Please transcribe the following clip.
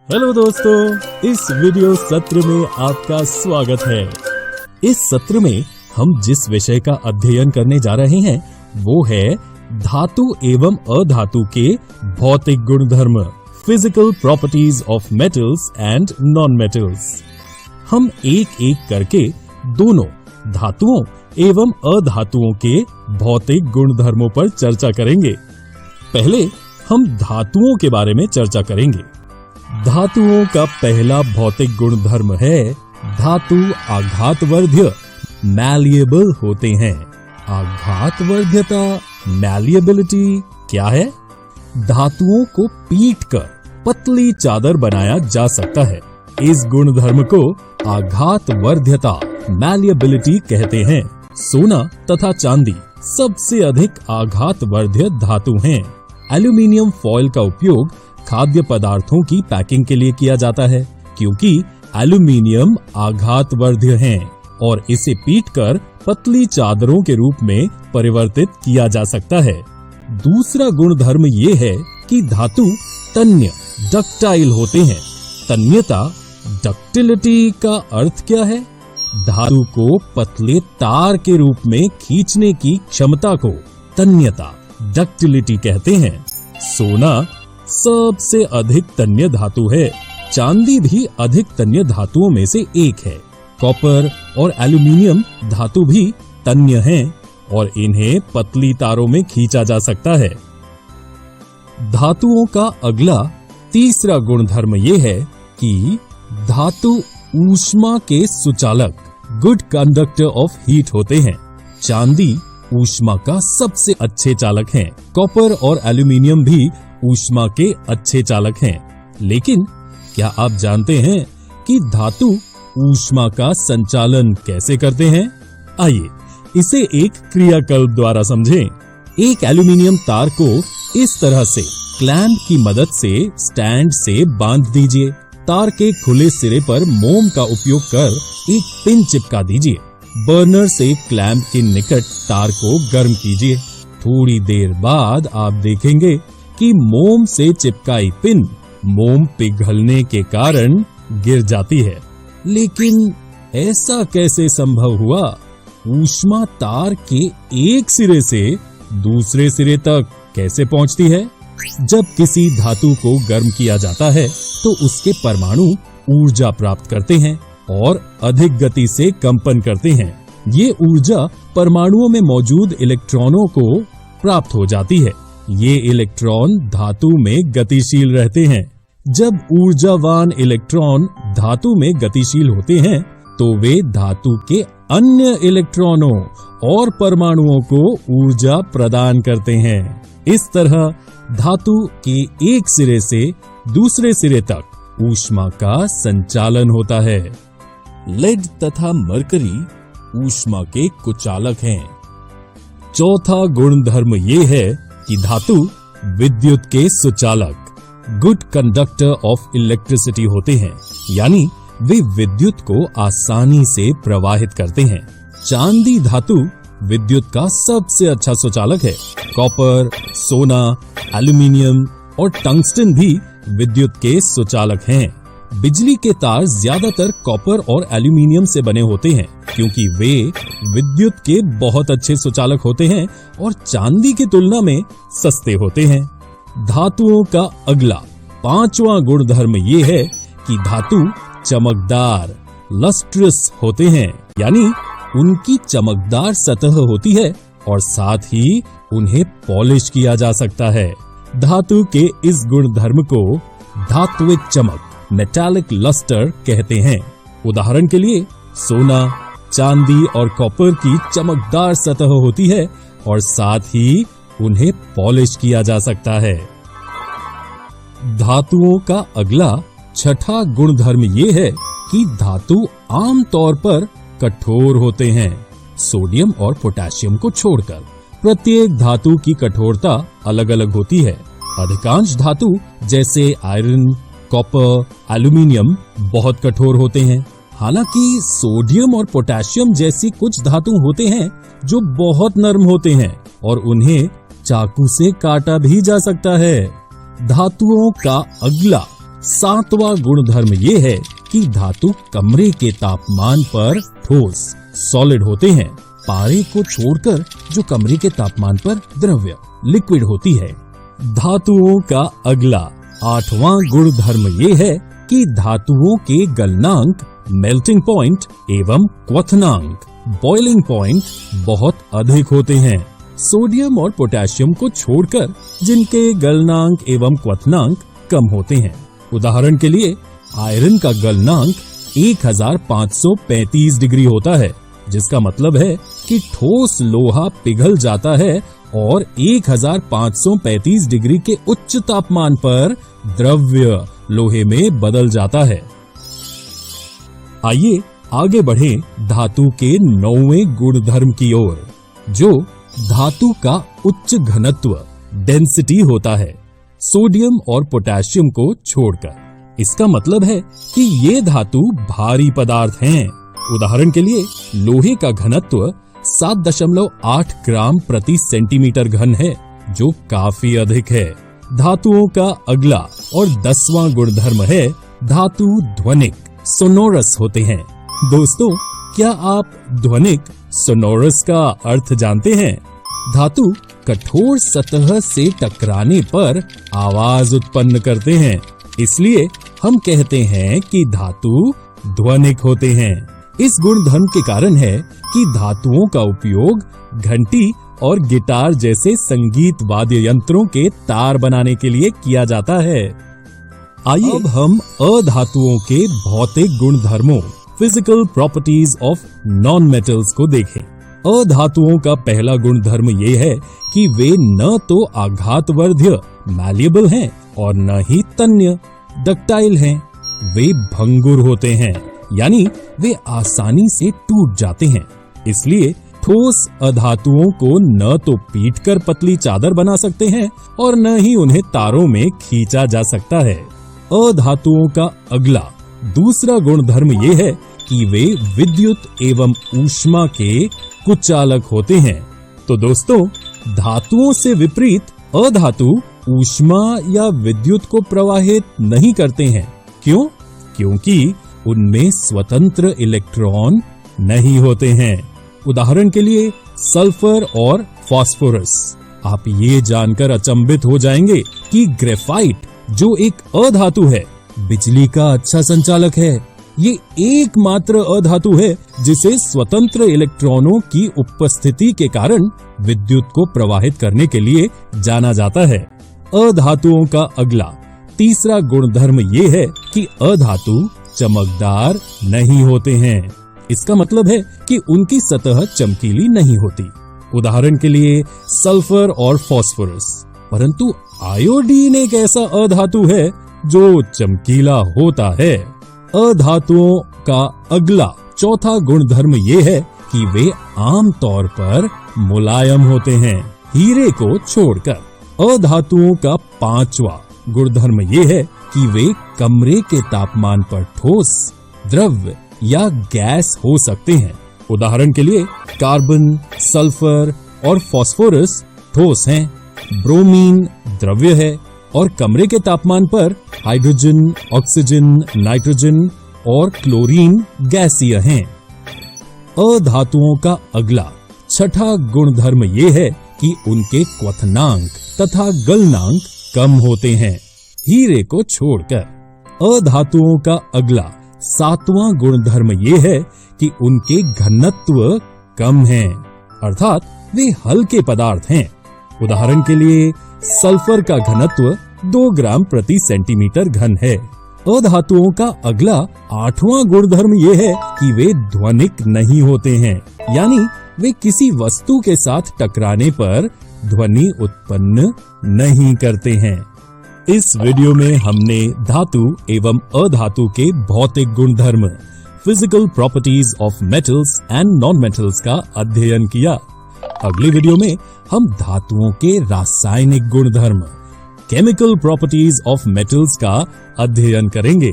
Hello दोस्तों, इस video सत्र में आपका स्वागत है। इस सत्र में हम जिस विषय का अध्ययन करने जा रहे हैं वो है धातु एवं अधातु के भौतिक गुणधर्म, physical properties of metals and non metals. हम एक एक करके दोनों धातुओं एवं अधातुओं के भौतिक गुणधर्मों पर चर्चा करेंगे। पहले हम धातुओं के बारे में चर्चा करेंगे। धातुओं का पहला भौतिक गुणधर्म है धातु आघातवर्ध्य, मैलिएबल होते हैं। आघातवर्ध्यता, मैलिएबिलिटी क्या है? धातुओं को पीटकर पतली चादर बनाया जा सकता है। इस गुणधर्म को आघातवर्ध्यता, मैलिएबिलिटी कहते हैं। सोना तथा चांदी सबसे अधिक आघातवर्ध्य धातु हैं। एल्यूमीनियम फॉयल का उपयोग खाद्य पदार्थों की पैकिंग के लिए किया जाता है क्योंकि एल्यूमीनियम आघातवर्ध्य हैं और इसे पीटकर पतली चादरों के रूप में परिवर्तित किया जा सकता है। दूसरा गुणधर्म ये है कि धातु तन्य, डक्टाइल होते हैं। तन्यता, डक्टिलिटी का अर्थ क्या है? धातु को पतले तार के रूप में खींचने की क्षमता को तन्यता, डक्टिलिटी कहते हैं। सोना सबसे अधिक तन्य धातु है। चांदी भी अधिक तन्य धातुओं में से एक है। कॉपर और एल्यूमीनियम धातु भी तन्य हैं और इन्हें पतली तारों में खींचा जा सकता है। धातुओं का अगला तीसरा गुणधर्म ये है कि धातु ऊष्मा के सुचालक, गुड कंडक्टर ऑफ हीट होते हैं। चांदी ऊष्मा का सबसे अच्छे चालक हैं। कॉपर और एल्यूमीनियम भी ऊष्मा के अच्छे चालक हैं। लेकिन क्या आप जानते हैं कि धातु ऊष्मा का संचालन कैसे करते हैं? आइए इसे एक क्रियाकल्प द्वारा समझें। एक एल्यूमीनियम तार को इस तरह से क्लैंप की मदद से स्टैंड से बांध दीजिए। तार के खुले सिरे पर मोम का उपयोग कर एक पिन चिपका दीजिए। बर्नर से क्लैंप के निकट तार को गर्म कीजिए। थोड़ी देर बाद आप देखेंगे कि मोम से चिपकाई पिन मोम पिघलने के कारण गिर जाती है। लेकिन ऐसा कैसे संभव हुआ? ऊष्मा तार के एक सिरे से दूसरे सिरे तक कैसे पहुंचती है? जब किसी धातु को गर्म किया जाता है तो उसके परमाणु ऊर्जा प्राप्त करते हैं और अधिक गति से कंपन करते हैं। ये ऊर्जा परमाणुओं में मौजूद इलेक्ट्रॉनों को प्राप्त हो जाती है। ये इलेक्ट्रॉन धातु में गतिशील रहते हैं। जब ऊर्जावान इलेक्ट्रॉन धातु में गतिशील होते हैं तो वे धातु के अन्य इलेक्ट्रॉनों और परमाणुओं को ऊर्जा प्रदान करते हैं। इस तरह धातु के एक सिरे से दूसरे सिरे तक ऊष्मा का संचालन होता है। लेड तथा मरकरी ऊष्मा के कुचालक हैं। चौथा गुणधर्म ये है कि धातु विद्युत के सुचालक, गुड कंडक्टर ऑफ इलेक्ट्रिसिटी होते हैं, यानी वे विद्युत को आसानी से प्रवाहित करते हैं। चांदी धातु विद्युत का सबसे अच्छा सुचालक है। कॉपर, सोना, एल्यूमीनियम और टंगस्टन भी विद्युत के सुचालक हैं। बिजली के तार ज्यादातर कॉपर और एल्यूमीनियम से बने होते हैं क्योंकि वे विद्युत के बहुत अच्छे सुचालक होते हैं और चांदी की तुलना में सस्ते होते हैं। धातुओं का अगला पांचवा गुणधर्म ये है कि धातु चमकदार, लस्ट्रस होते हैं, यानी उनकी चमकदार सतह होती है और साथ ही उन्हें पॉलिश किया जा सकता है। धातु के इस गुणधर्म को धात्विक चमक, मेटालिक लस्टर कहते हैं। उदाहरण के लिए सोना, चांदी और कॉपर की चमकदार सतह होती है और साथ ही उन्हें पॉलिश किया जा सकता है। धातुओं का अगला छठा गुणधर्म ये है कि धातु आमतौर पर कठोर होते हैं, सोडियम और पोटेशियम को छोड़कर। प्रत्येक धातु की कठोरता अलग अलग होती है। अधिकांश धातु जैसे आयरन, कॉपर, एल्यूमीनियम बहुत कठोर होते हैं। हालांकि सोडियम और पोटेशियम जैसी कुछ धातु होते हैं जो बहुत नरम होते हैं और उन्हें चाकू से काटा भी जा सकता है। धातुओं का अगला सातवां गुणधर्म ये है कि धातु कमरे के तापमान पर ठोस सॉलिड होते हैं। पारे को छोड़कर जो कमरे के तापमान पर द्रव्य लिक्विड होती है। धातुओं का अगला आठवां गुणधर्म ये है कि धातुओं के गलनांक मेल्टिंग पॉइंट एवं क्वथनांक बॉइलिंग पॉइंट बहुत अधिक होते हैं। सोडियम और पोटेशियम को छोड़कर जिनके गलनांक एवं क्वथनांक कम होते हैं। उदाहरण के लिए आयरन का गलनांक 1535 डिग्री होता है, जिसका मतलब है कि ठोस लोहा पिघल जाता है और 1535 डिग्री के उच्च तापमान पर द्रव्य लोहे में बदल जाता है। आइए आगे बढ़ें धातु के 9वें गुणधर्म की ओर, जो धातु का उच्च घनत्व डेंसिटी होता है, सोडियम और पोटेशियम को छोड़कर। इसका मतलब है कि ये धातु भारी पदार्थ हैं। उदाहरण के लिए लोहे का घनत्व 7.8 ग्राम प्रति सेंटीमीटर घन है, जो काफी अधिक है। धातुओं का अगला और 10वां गुणधर्म है धातु ध्वनिक सोनोरस होते हैं। दोस्तों, क्या आप ध्वनिक सोनोरस का अर्थ जानते हैं? धातु कठोर सतह से टकराने पर आवाज उत्पन्न करते हैं, इसलिए हम कहते हैं कि धातु ध्वनिक होते हैं। इस गुणधर्म के कारण है कि धातुओं का उपयोग घंटी और गिटार जैसे संगीत वाद्य यंत्रों के तार बनाने के लिए किया जाता है। आइए अब हम अधातुओं के भौतिक गुणधर्मों physical properties of non metals को देखें। अधातुओं का पहला गुणधर्म ये है कि वे न तो आघातवर्ध्य मैलिएबल हैं और न ही तन्य डक्टाइल हैं। वे भंगुर होते हैं, यानी वे आसानी से टूट जाते हैं। इसलिए ठोस अधातुओं को न तो पीटकर पतली चादर बना सकते हैं और न ही उन्हें तारों में खींचा जा सकता है। अधातुओं का अगला दूसरा गुणधर्म ये है कि वे विद्युत एवं ऊष्मा के कुचालक होते हैं। तो दोस्तों, धातुओं से विपरीत अधातु ऊष्मा या विद्युत को प्रवाहित नहीं करते हैं। क्यों? क्योंकि उनमें स्वतंत्र इलेक्ट्रॉन नहीं होते हैं। उदाहरण के लिए सल्फर और फास्फोरस। आप ये जानकर अचंभित हो जाएंगे कि ग्रेफाइट, जो एक अधातु है, बिजली का अच्छा संचालक है। ये एकमात्र अधातु है जिसे स्वतंत्र इलेक्ट्रॉनों की उपस्थिति के कारण विद्युत को प्रवाहित करने के लिए जाना जाता है। अधातुओं का अगला तीसरा गुणधर्म ये है कि अधातु चमकदार नहीं होते हैं। इसका मतलब है कि उनकी सतह चमकीली नहीं होती। उदाहरण के लिए सल्फर और फास्फोरस। परंतु आयोडीन एक ऐसा अधातु है जो चमकीला होता है। अधातुओं का अगला चौथा गुणधर्म ये है कि वे आमतौर पर मुलायम होते हैं, हीरे को छोड़कर। अधातुओं का पांचवा गुणधर्म ये है कि वे कमरे के तापमान पर ठोस, द्रव्य या गैस हो सकते हैं। उदाहरण के लिए कार्बन, सल्फर और फास्फोरस ठोस हैं, ब्रोमीन द्रव्य है और कमरे के तापमान पर हाइड्रोजन, ऑक्सीजन, नाइट्रोजन और क्लोरीन गैसीय हैं। अधातुओं का अगला छठा गुणधर्म ये है कि उनके क्वथनांक तथा गलनांक कम होते हैं, हीरे को छोड़कर। अधातुओं का अगला सातवां गुणधर्म ये है कि उनके घनत्व कम हैं, अर्थात वे हल्के पदार्थ हैं। उदाहरण के लिए सल्फर का घनत्व 2 ग्राम प्रति सेंटीमीटर घन है। अधातुओं का अगला आठवां गुणधर्म ये है कि वे ध्वनिक नहीं होते हैं, यानी वे किसी वस्तु के साथ टकराने पर ध्वनि उत्पन्न नहीं करते हैं। इस वीडियो में हमने धातु एवं अधातु के भौतिक गुणधर्म physical properties of metals and non metals का अध्ययन किया। अगली वीडियो में हम धातुओं के रासायनिक गुणधर्म केमिकल प्रॉपर्टीज ऑफ मेटल्स का अध्ययन करेंगे।